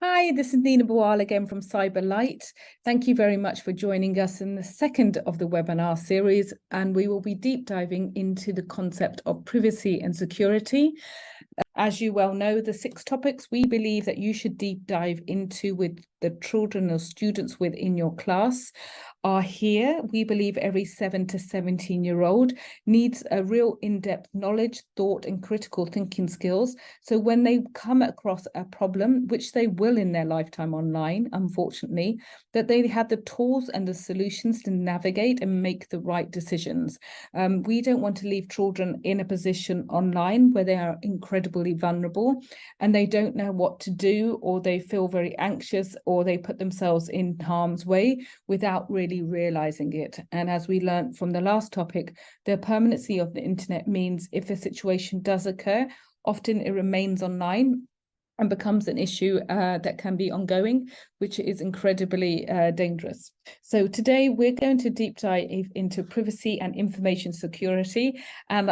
Hi, this is Nina Bawal again from Cyberlite. Thank you very much for joining us in the second of the webinar series, and we will be deep diving into the concept of privacy and security. As you well know, the 6 topics we believe that you should deep dive into with the children or students within your class are here. We believe every 7 to 17-year-old needs a real in-depth knowledge, thought, and critical thinking skills. So when they come across a problem, which they will in their lifetime online, unfortunately, that they have the tools and the solutions to navigate and make the right decisions. We don't want to leave children in a position online where they are incredibly vulnerable and they don't know what to do, or they feel very anxious, or they put themselves in harm's way without really realizing it. And as we learned from the last topic, the permanency of the internet means if a situation does occur, often it remains online and becomes an issue that can be ongoing, which is incredibly dangerous. So today we're going to deep dive into privacy and information security. And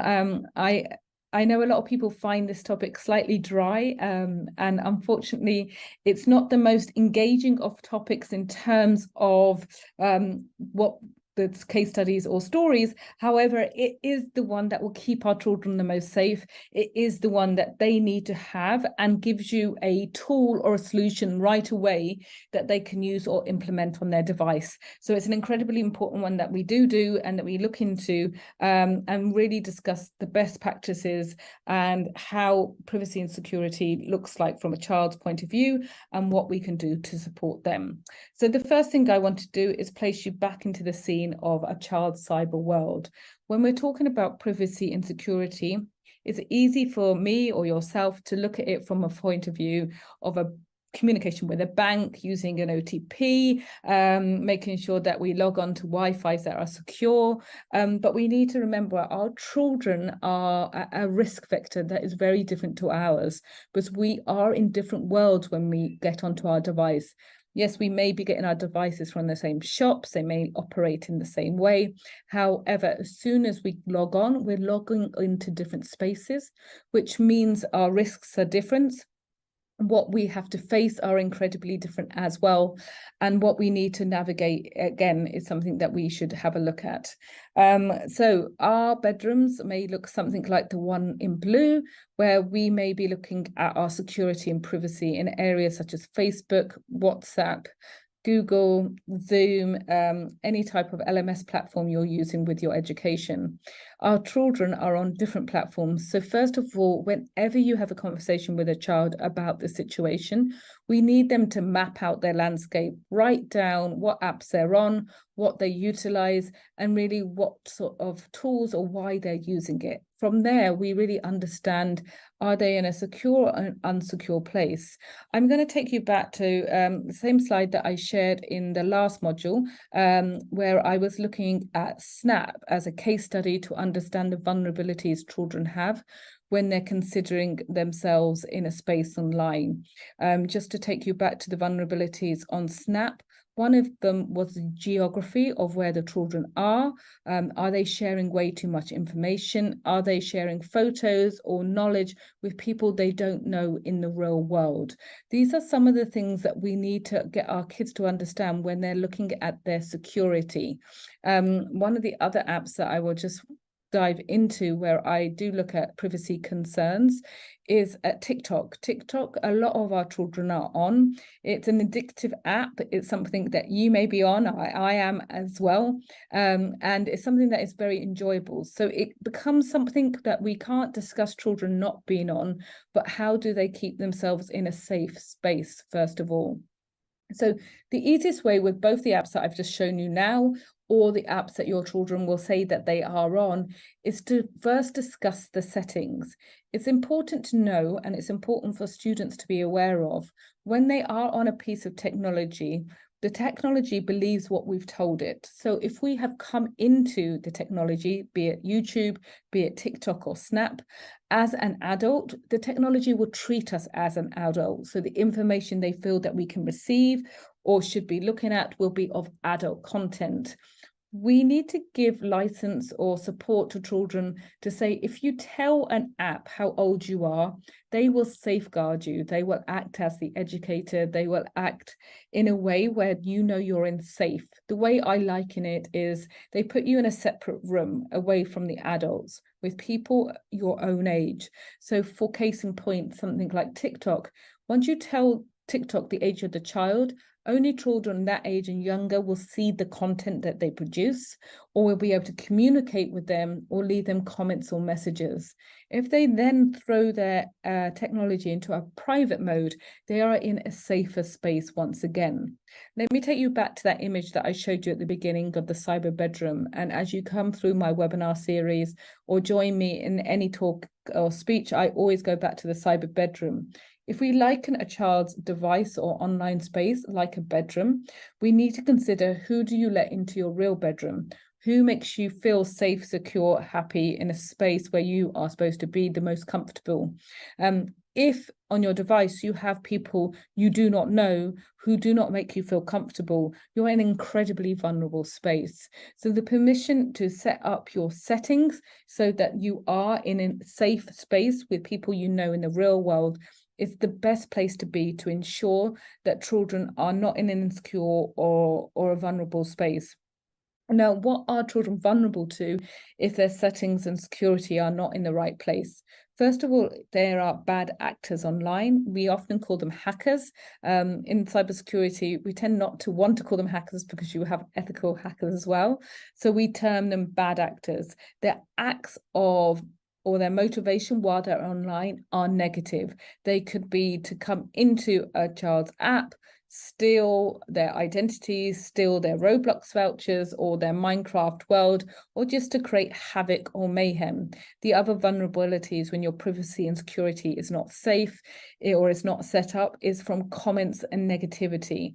I know a lot of people find this topic slightly dry, and unfortunately, it's not the most engaging of topics in terms of what the case studies or stories. However, it is the one that will keep our children the most safe. It is the one that they need to have and gives you a tool or a solution right away that they can use or implement on their device. So it's an incredibly important one that we do and that we look into and really discuss the best practices and how privacy and security looks like from a child's point of view and what we can do to support them. So the first thing I want to do is place you back into the scene of a child's cyber world. When we're talking about privacy and security, it's easy for me or yourself to look at it from a point of view of a communication with a bank using an OTP, making sure that we log on to Wi-Fi's that are secure. But we need to remember our children are a risk vector that is very different to ours, because we are in different worlds when we get onto our device. Yes, we may be getting our devices from the same shops, they may operate in the same way. However, as soon as we log on, we're logging into different spaces, which means our risks are different. What we have to face are incredibly different as well. And what we need to navigate, again, is something that we should have a look at. So our bedrooms may look something like the one in blue, where we may be looking at our security and privacy in areas such as Facebook, WhatsApp, Google, Zoom, any type of LMS platform you're using with your education. Our children are on different platforms. So first of all, whenever you have a conversation with a child about the situation, we need them to map out their landscape, write down what apps they're on, what they utilize, and really what sort of tools or why they're using it. From there, we really understand, are they in a secure or an unsecure place? I'm going to take you back to the same slide that I shared in the last module, where I was looking at Snap as a case study to understand the vulnerabilities children have when they're considering themselves in a space online. Just to take you back to the vulnerabilities on Snap, one of them was the geography of where the children are. Are they sharing way too much information? Are they sharing photos or knowledge with people they don't know in the real world? These are some of the things that we need to get our kids to understand when they're looking at their security. One of the other apps that I will just dive into where I do look at privacy concerns is at TikTok. TikTok, a lot of our children are on. It's an addictive app. It's something that you may be on. I am as well. And it's something that is very enjoyable. So it becomes something that we can't discuss children not being on, but how do they keep themselves in a safe space, first of all? So the easiest way with both the apps that I've just shown you now, or the apps that your children will say that they are on, is to first discuss the settings. It's important to know, and it's important for students to be aware of, when they are on a piece of technology, the technology believes what we've told it. So if we have come into the technology, be it YouTube, be it TikTok or Snap, as an adult, the technology will treat us as an adult. So the information they feel that we can receive or should be looking at will be of adult content. We need to give license or support to children to say, if you tell an app how old you are, they will safeguard you. They will act as the educator. They will act in a way where you know you're in safe. The way I liken it is they put you in a separate room away from the adults with people your own age. So for case in point, something like TikTok, once you tell TikTok the age of the child, only children that age and younger will see the content that they produce, or will be able to communicate with them or leave them comments or messages. If they then throw their technology into a private mode, they are in a safer space once again. Let me take you back to that image that I showed you at the beginning of the cyber bedroom. And as you come through my webinar series or join me in any talk or speech, I always go back to the cyber bedroom. If we liken a child's device or online space like a bedroom, we need to consider, who do you let into your real bedroom? Who makes you feel safe, secure, happy in a space where you are supposed to be the most comfortable? If on your device you have people you do not know who do not make you feel comfortable, you're in an incredibly vulnerable space. So the permission to set up your settings so that you are in a safe space with people you know in the real world is the best place to be, to ensure that children are not in an insecure or a vulnerable space. Now, what are children vulnerable to if their settings and security are not in the right place? First of all, there are bad actors online. We often call them hackers. In cybersecurity, we tend not to want to call them hackers because you have ethical hackers as well. So we term them bad actors. Their acts of or their motivation while they're online are negative. They could be to come into a child's app, steal their identities, steal their Roblox vouchers or their Minecraft world, or just to create havoc or mayhem. The other vulnerabilities when your privacy and security is not safe or is not set up is from comments and negativity.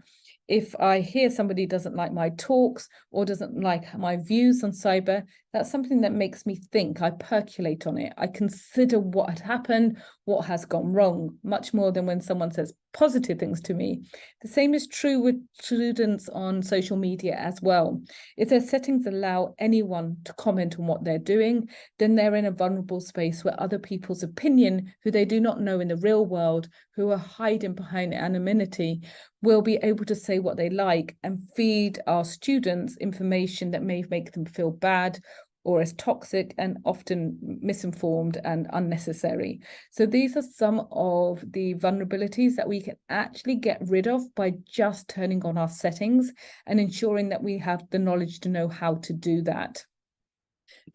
If I hear somebody doesn't like my talks or doesn't like my views on cyber, that's something that makes me think. I percolate on it. I consider what had happened, what has gone wrong, much more than when someone says positive things to me. The same is true with students on social media as well. If their settings allow anyone to comment on what they're doing, then they're in a vulnerable space where other people's opinion, who they do not know in the real world, who are hiding behind anonymity, will be able to say what they like and feed our students information that may make them feel bad or as toxic and often misinformed and unnecessary. So these are some of the vulnerabilities that we can actually get rid of by just turning on our settings and ensuring that we have the knowledge to know how to do that.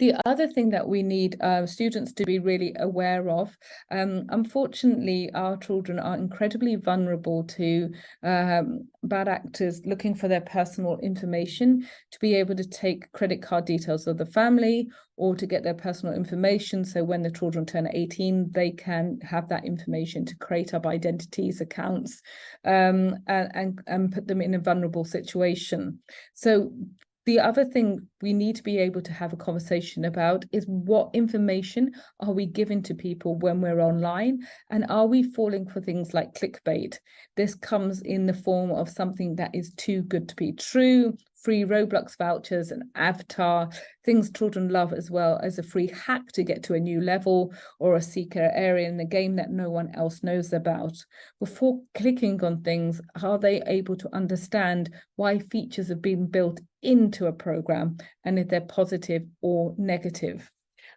The other thing that we need students to be really aware of, unfortunately, our children are incredibly vulnerable to bad actors looking for their personal information to be able to take credit card details of the family or to get their personal information. So when the children turn 18, they can have that information to create up identities, accounts, and put them in a vulnerable situation. So the other thing we need to be able to have a conversation about is, what information are we giving to people when we're online? And are we falling for things like clickbait? This comes in the form of something that is too good to be true, free Roblox vouchers, an avatar, things children love, as well as a free hack to get to a new level or a secret area in the game that no one else knows about. Before clicking on things, are they able to understand why features have been built into a program and if they're positive or negative?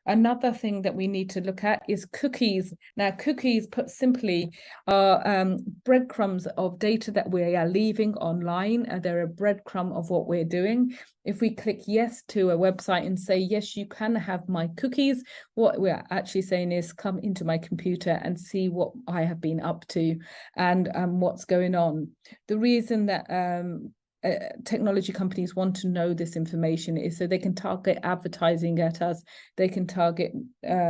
Another thing that we need to look at is cookies. Now, cookies, put simply, are breadcrumbs of data that we are leaving online. They're a breadcrumb of what we're doing. If we click yes to a website and say, yes, you can have my cookies, what we're actually saying is, come into my computer and see what I have been up to and what's going on. The reason that technology companies want to know this information is so they can target advertising at us, they can target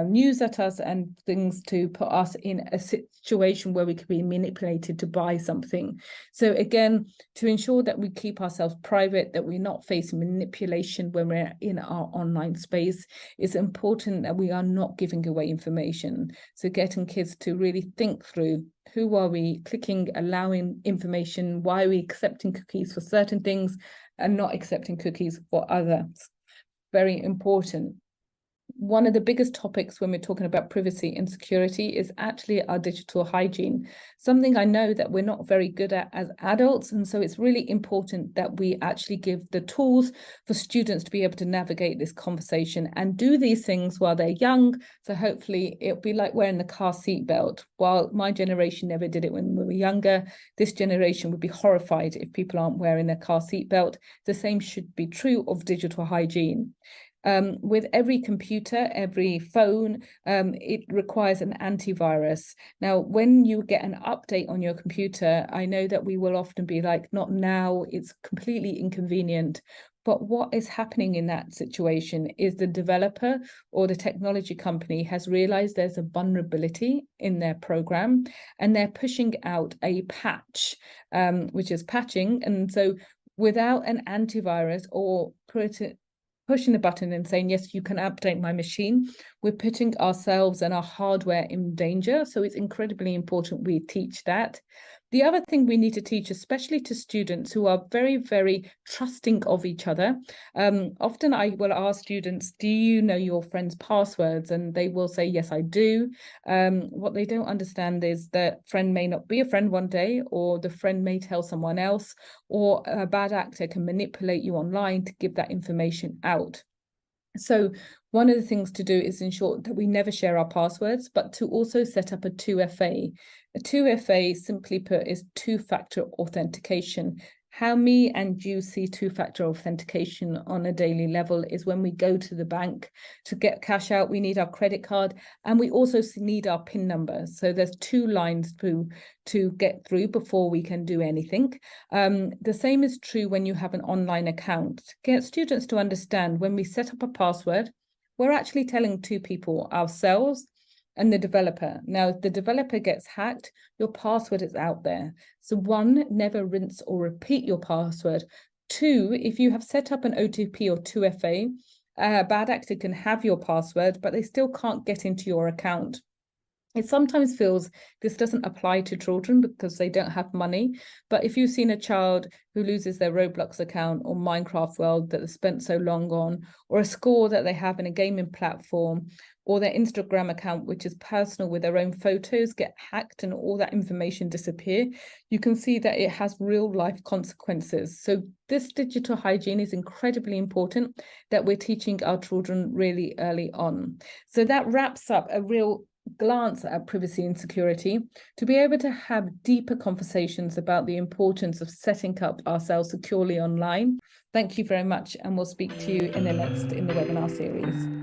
news at us and things to put us in a situation where we could be manipulated to buy something. So again, to ensure that we keep ourselves private, that we're not facing manipulation when we're in our online space, it's important that we are not giving away information. So getting kids to really think through, Who are we clicking, allowing information? Why are we accepting cookies for certain things and not accepting cookies for others? Very important. One of the biggest topics when we're talking about privacy and security is actually our digital hygiene, something I know that we're not very good at as adults. And so it's really important that we actually give the tools for students to be able to navigate this conversation and do these things while they're young. So hopefully it'll be like wearing the car seat belt. While my generation never did it when we were younger, this generation would be horrified if people aren't wearing their car seat belt. The same should be true of digital hygiene. With every computer, every phone, it requires an antivirus. Now, when you get an update on your computer, I know that we will often be like, not now, it's completely inconvenient. But what is happening in that situation is the developer or the technology company has realized there's a vulnerability in their program, and they're pushing out a patch, which is patching. And so without an antivirus or pushing the button and saying, yes, you can update my machine, we're putting ourselves and our hardware in danger. So it's incredibly important we teach that. The other thing we need to teach, especially to students who are very, very trusting of each other. Often I will ask students, do you know your friend's passwords? And they will say, yes, I do. What they don't understand is that friend may not be a friend one day, or the friend may tell someone else, or a bad actor can manipulate you online to give that information out. So one of the things to do is ensure that we never share our passwords, but to also set up a 2FA. A 2FA, simply put, is two-factor authentication. How me and you see two-factor authentication on a daily level is when we go to the bank to get cash out, we need our credit card, and we also need our PIN number. So there's two lines to get through before we can do anything. The same is true when you have an online account. To get students to understand, when we set up a password, we're actually telling two people, ourselves and the developer. Now, if the developer gets hacked, your password is out there. So one, never rinse or repeat your password. Two, if you have set up an OTP or 2FA, a bad actor can have your password, but they still can't get into your account. It sometimes feels this doesn't apply to children because they don't have money. But if you've seen a child who loses their Roblox account or Minecraft world that they spent so long on, or a score that they have in a gaming platform, or their Instagram account, which is personal with their own photos, get hacked and all that information disappear, you can see that it has real life consequences. So this digital hygiene is incredibly important that we're teaching our children really early on. So that wraps up a real glance at privacy and security, to be able to have deeper conversations about the importance of setting up ourselves securely online. Thank you very much, and we'll speak to you in the webinar series.